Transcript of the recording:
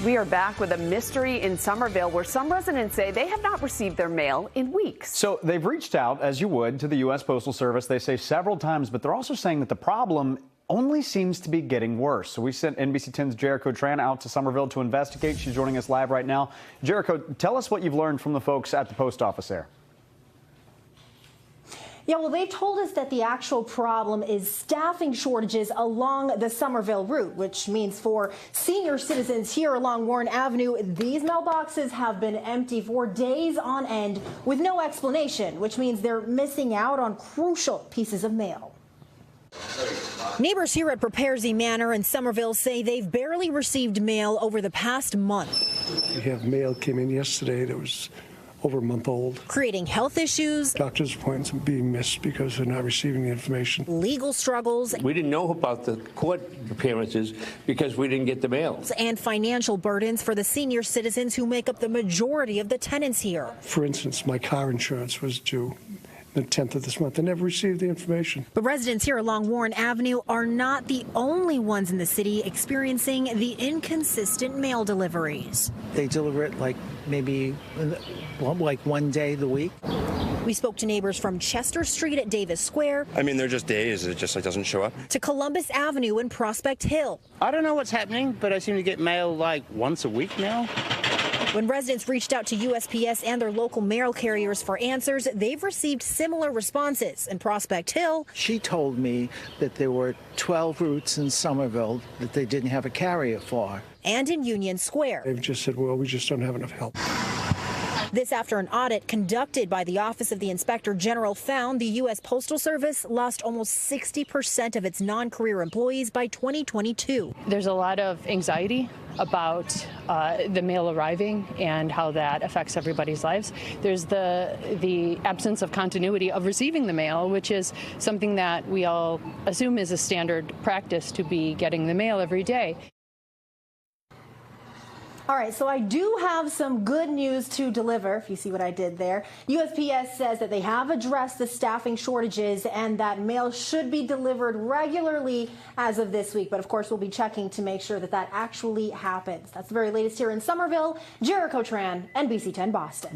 We are back with a mystery in Somerville where some residents say they have not received their mail in weeks. So they've reached out, as you would, to the U.S. Postal Service, they say several times, but they're also saying that the problem only seems to be getting worse. So we sent NBC 10's Jericho Tran out to Somerville to investigate. She's joining us live right now. Jericho, tell us what you've learned from the folks at the post office there. Yeah, well, they told us that the actual problem is staffing shortages along the Somerville route, which means for senior citizens here along Warren Avenue, these mailboxes have been empty for days on end with no explanation, which means they're missing out on crucial pieces of mail. Neighbors here at Preparesy Manor in Somerville say they've barely received mail over the past month. We have mail came in yesterday that was over a month old. Creating health issues. Doctor's appointments being missed because they're not receiving the information. Legal struggles. We didn't know about the court appearances because we didn't get the mail. And financial burdens for the senior citizens who make up the majority of the tenants here. For instance, my car insurance was due the 10th of this month. I never received the information. But residents here along Warren Avenue are not the only ones in the city experiencing the inconsistent mail deliveries. They deliver it like maybe like one day the week. We spoke to neighbors from Chester Street at Davis Square. I mean, they're just days. It doesn't show up. To Columbus Avenue in Prospect Hill. I don't know what's happening, but I seem to get mail like once a week now. When residents reached out to USPS and their local mail carriers for answers, they've received similar responses. In Prospect Hill, she told me that there were 12 routes in Somerville that they didn't have a carrier for. And in Union Square. They've just said, well, we just don't have enough help. This after an audit conducted by the Office of the Inspector General found the U.S. Postal Service lost almost 60% of its non-career employees by 2022. There's a lot of anxiety about the mail arriving and how that affects everybody's lives. There's the absence of continuity of receiving the mail, which is something that we all assume is a standard practice to be getting the mail every day. All right, so I do have some good news to deliver, if you see what I did there. USPS says that they have addressed the staffing shortages and that mail should be delivered regularly as of this week. But of course, we'll be checking to make sure that that actually happens. That's the very latest here in Somerville. Jericho Tran, NBC 10 Boston.